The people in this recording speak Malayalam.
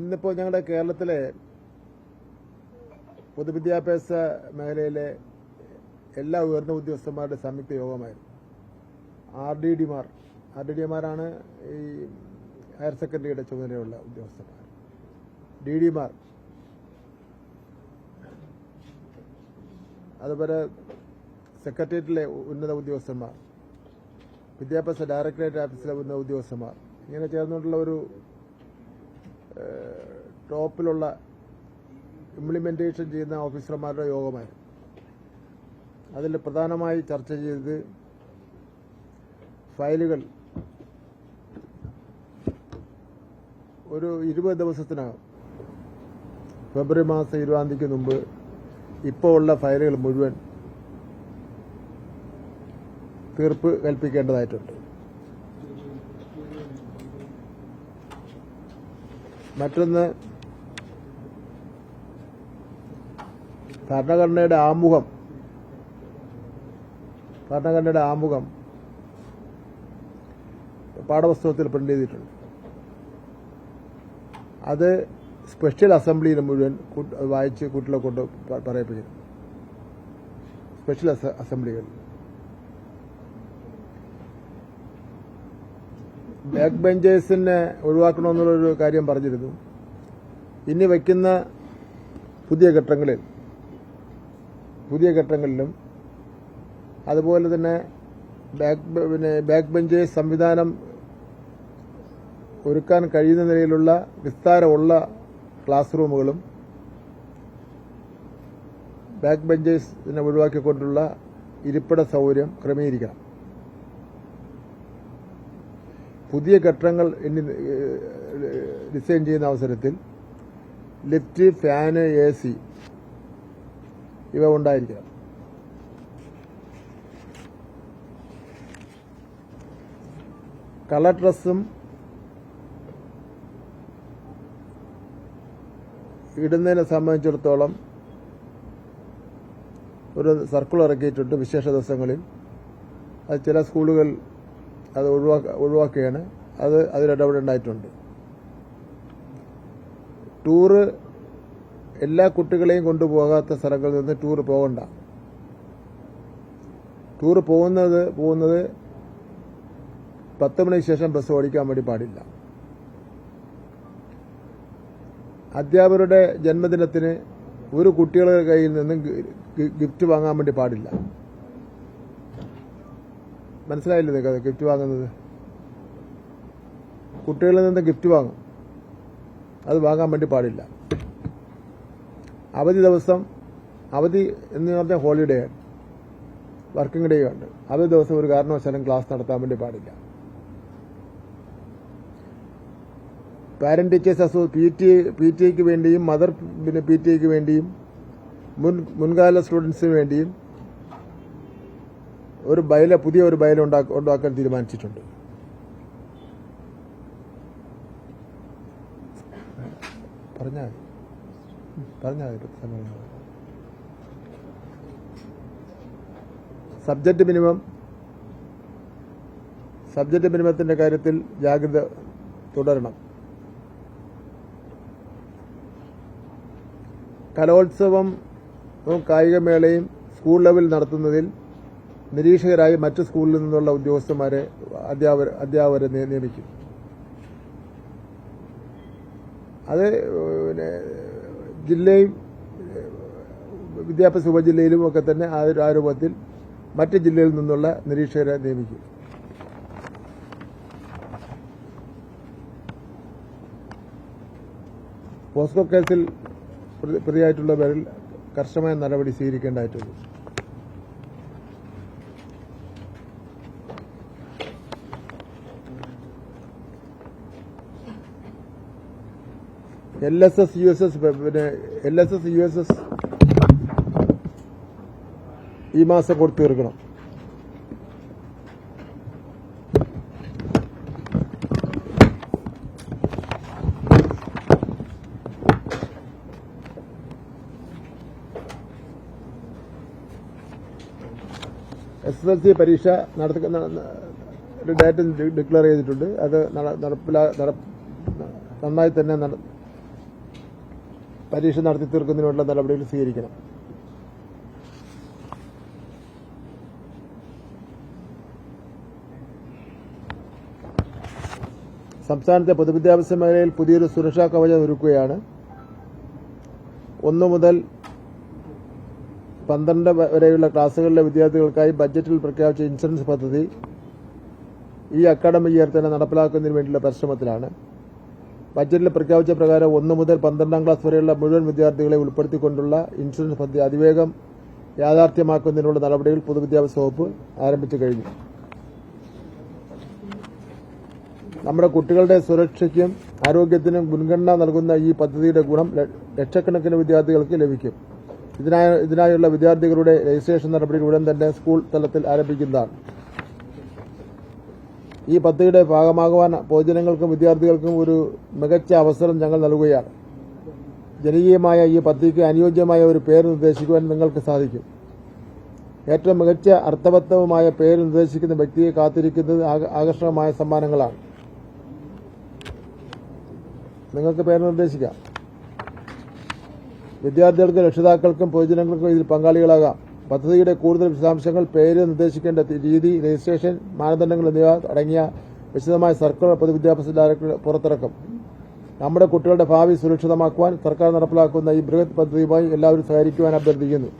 ഇന്നിപ്പോൾ ഞങ്ങളുടെ കേരളത്തിലെ പൊതുവിദ്യാഭ്യാസ മേഖലയിലെ എല്ലാ ഉയർന്ന ഉദ്യോഗസ്ഥന്മാരുടെ സംയുക്ത യോഗമായിരുന്നു. ആർ ഡി ഡിമാരാണ് ഈ ഹയർ സെക്കൻഡറിയുടെ ചുമതലയുള്ള ഉദ്യോഗസ്ഥന്മാർ. ഡി ഡിമാർ, അതുപോലെ സെക്രട്ടേറിയറ്റിലെ ഉന്നത ഉദ്യോഗസ്ഥന്മാർ, വിദ്യാഭ്യാസ ഡയറക്ടറേറ്റ് ഓഫീസിലെ ഉന്നത ഉദ്യോഗസ്ഥന്മാർ, ഇങ്ങനെ ചേർന്നുകൊണ്ടുള്ള ഒരു ടോപ്പിലുള്ള ഇംപ്ലിമെന്റേഷൻ ചെയ്യുന്ന ഓഫീസർമാരുടെ യോഗമായിരുന്നു. അതിൽ പ്രധാനമായി ചർച്ച ചെയ്തത് ഫയലുകൾ ഒരു 20 ദിവസത്തിനകം, ഫെബ്രുവരി മാസം 20-ാം തീയതിക്ക് മുമ്പ് ഇപ്പോൾ ഉള്ള ഫയലുകൾ മുഴുവൻ തീർപ്പ് കൽപ്പിക്കേണ്ടതായിട്ടുണ്ട്. മറ്റൊന്ന്, ഭരണഘടനയുടെ ആമുഖം പാഠപുസ്തകത്തിൽ പ്രിന്റ് ചെയ്തിട്ടുണ്ട്. അത് സ്പെഷ്യൽ അസംബ്ലിയിൽ മുഴുവൻ വായിച്ച് കുട്ടികളെ കൊണ്ട് പറയിപ്പിക്കുന്നു. സ്പെഷ്യൽ അസംബ്ലികൾ ബാക്ക് ബെഞ്ചേഴ്സിനെ ഒഴിവാക്കണമെന്നുള്ളൊരു കാര്യം പറഞ്ഞിരുന്നു. ഇനി വയ്ക്കുന്ന പുതിയ ഘട്ടങ്ങളിലും അതുപോലെ തന്നെ ബാക്ക് ബെഞ്ചേഴ്സ് സംവിധാനം ഒരുക്കാൻ കഴിയുന്ന നിലയിലുള്ള വിസ്താരമുള്ള ക്ലാസ് റൂമുകളും ബാക്ക് ബെഞ്ചേഴ്സിനെ ഒഴിവാക്കിക്കൊണ്ടുള്ള ഇരിപ്പിട സൗകര്യം ക്രമീകരിക്കണം. പുതിയ കെട്ടിടങ്ങൾ ഡിസൈൻ ചെയ്യുന്ന അവസരത്തിൽ ലിഫ്റ്റ്, ഫാന്, AC ഇവ ഉണ്ടായിരിക്കണം. കളർ ഡ്രസ്സും ഇടുന്നതിനെ സംബന്ധിച്ചിടത്തോളം ഒരു സർക്കുലർ ഇറക്കിയിട്ടുണ്ട്. വിശേഷ ദിവസങ്ങളിൽ അത് ചില സ്കൂളുകൾ അത് ഒഴിവാക്കുകയാണ്. അതിലിടപെടേണ്ടതായിട്ടുണ്ട്. ടൂറ് എല്ലാ കുട്ടികളെയും കൊണ്ടുപോകാത്ത സ്ഥലങ്ങളിൽ നിന്ന് ടൂർ പോകണ്ട. ടൂർ പോകുന്നത് 10 മണിക്ക് ശേഷം ബസ് ഓടിക്കാൻ വേണ്ടി പാടില്ല. അധ്യാപകരുടെ ജന്മദിനത്തിന് ഒരു കുട്ടികളുടെ കയ്യിൽ നിന്നും ഗിഫ്റ്റ് വാങ്ങാൻ വേണ്ടി പാടില്ല. മനസ്സിലായില്ലേ നിങ്ങൾക്ക് ഗിഫ്റ്റ് വാങ്ങുന്നത്? കുട്ടികളിൽ നിന്ന് ഗിഫ്റ്റ് വാങ്ങും, അത് വാങ്ങാൻ വേണ്ടി പാടില്ല. അവധി ദിവസം, അവധി എന്ന് പറഞ്ഞാൽ ഹോളിഡേ ആണ്, വർക്കിംഗ് ഡേ ഉണ്ട്. അവധി ദിവസം ഒരു കാരണവശാലും ക്ലാസ് നടത്താൻ വേണ്ടി പാടില്ല. പാരന്റ് ടീച്ചേഴ്സ് PTA വേണ്ടിയും മദർ PTA വേണ്ടിയും മുൻകാല സ്റ്റുഡൻസിന് വേണ്ടിയും പുതിയ ഒരു ബൈല ഉണ്ടാക്കാൻ തീരുമാനിച്ചിട്ടുണ്ട്. പറഞ്ഞാൽ സബ്ജക്ട് മിനിമത്തിന്റെ കാര്യത്തിൽ ജാഗ്രത തുടരണം. കലോത്സവം കായികമേളയും സ്കൂൾ ലെവലിൽ നടത്തുന്നതിൽ നിരീക്ഷകരായി മറ്റ് സ്കൂളിൽ നിന്നുള്ള ഉദ്യോഗസ്ഥന്മാരെ അധ്യാപകരെ നിയമിക്കും. അത് ജില്ലയും വിദ്യാഭ്യാസ ഉപജില്ലയിലും ഒക്കെ തന്നെ ആ ഒരു ആരൂപത്തിൽ മറ്റ് ജില്ലയിൽ നിന്നുള്ള നിരീക്ഷകരെ നിയമിക്കും. പോസ്കോ കേസിൽ പ്രതിയായിട്ടുള്ളവരിൽ കർശനമായ നടപടി സ്വീകരിക്കേണ്ടതായിട്ടുണ്ട്. LSS USS ഈ മാസം കൊടുത്തു തീർക്കണം. SSLC പരീക്ഷ ഒരു ഡേറ്റ് ഡിക്ലെയർ ചെയ്തിട്ടുണ്ട്. അത് നന്നായി തന്നെ പരീക്ഷ നടത്തി തീർക്കുന്നതിനുള്ള നടപടികൾ സ്വീകരിക്കണം. സംസ്ഥാനത്തെ പൊതുവിദ്യാഭ്യാസ മേഖലയിൽ പുതിയൊരു സുരക്ഷാ കവചം ഒരുക്കുകയാണ്. 1 മുതൽ 12 വരെയുള്ള ക്ലാസുകളിലെ വിദ്യാർത്ഥികൾക്കായി ബജറ്റിൽ പ്രഖ്യാപിച്ച ഇൻഷുറൻസ് പദ്ധതി ഈ അക്കാഡമിക് ഇയർ തന്നെ നടപ്പിലാക്കുന്നതിന് വേണ്ടിയുള്ള പരിശ്രമത്തിലാണ്. ബജറ്റിൽ പ്രഖ്യാപിച്ച പ്രകാരം 1 മുതൽ 12ാം ക്ലാസ് വരെയുള്ള മുഴുവൻ വിദ്യാർത്ഥികളെ ഉൾപ്പെടുത്തിക്കൊണ്ടുള്ള ഇൻഷുറൻസ് പദ്ധതി അതിവേഗം യാഥാർത്ഥ്യമാക്കുന്നതിനുള്ള നടപടികൾ പൊതുവിദ്യാഭ്യാസ വകുപ്പ് ആരംഭിച്ചു കഴിഞ്ഞു. നമ്മുടെ കുട്ടികളുടെ സുരക്ഷയ്ക്കും ആരോഗ്യത്തിനും മുൻഗണന നൽകുന്ന ഈ പദ്ധതിയുടെ ഗുണം ലക്ഷക്കണക്കിന് വിദ്യാർത്ഥികൾക്ക് ലഭിക്കും. ഇതിനായുള്ള വിദ്യാർത്ഥികളുടെ രജിസ്ട്രേഷൻ നടപടികൾ ഉടൻ തന്നെ സ്കൂൾ തലത്തിൽ ആരംഭിക്കുന്നതാണ്. ഈ പദ്ധതിയുടെ ഭാഗമാകുവാൻ പൊതുജനങ്ങൾക്കും വിദ്യാർത്ഥികൾക്കും ഒരു മികച്ച അവസരം ഞങ്ങൾ നൽകുകയാണ്. ജനകീയമായ ഈ പദ്ധതിക്ക് അനുയോജ്യമായ ഒരു പേര് നിർദ്ദേശിക്കുവാൻ നിങ്ങൾക്ക് സാധിക്കും. ഏറ്റവും മികച്ച അർത്ഥവത്തവുമായ പേര് നിർദ്ദേശിക്കുന്ന വ്യക്തിയെ കാത്തിരിക്കുന്നത് ആകർഷകമായ സമ്മാനങ്ങളാണ്. നിങ്ങൾക്ക് പേര് നിർദ്ദേശിക്കാം. വിദ്യാർത്ഥികൾക്കും രക്ഷിതാക്കൾക്കും പൊതുജനങ്ങൾക്കും ഇതിൽ പങ്കാളികളാകാം. പദ്ധതിയുടെ കൂടുതൽ വിശദാംശങ്ങൾ, പേര് നിർദ്ദേശിക്കേണ്ട രീതി, രജിസ്ട്രേഷൻ മാനദണ്ഡങ്ങൾ എന്നിവ അടങ്ങിയ വിശദമായ സർക്കുലർ പൊതുവിദ്യാഭ്യാസ ഡയറക്ടർ പുറത്തിറക്കും. നമ്മുടെ കുട്ടികളുടെ ഭാവി സുരക്ഷിതമാക്കുവാൻ സർക്കാർ നടപ്പിലാക്കുന്ന ഈ ബൃഹത് പദ്ധതിയുമായി എല്ലാവരും സഹകരിക്കുവാൻ അഭ്യർത്ഥിക്കുന്നു.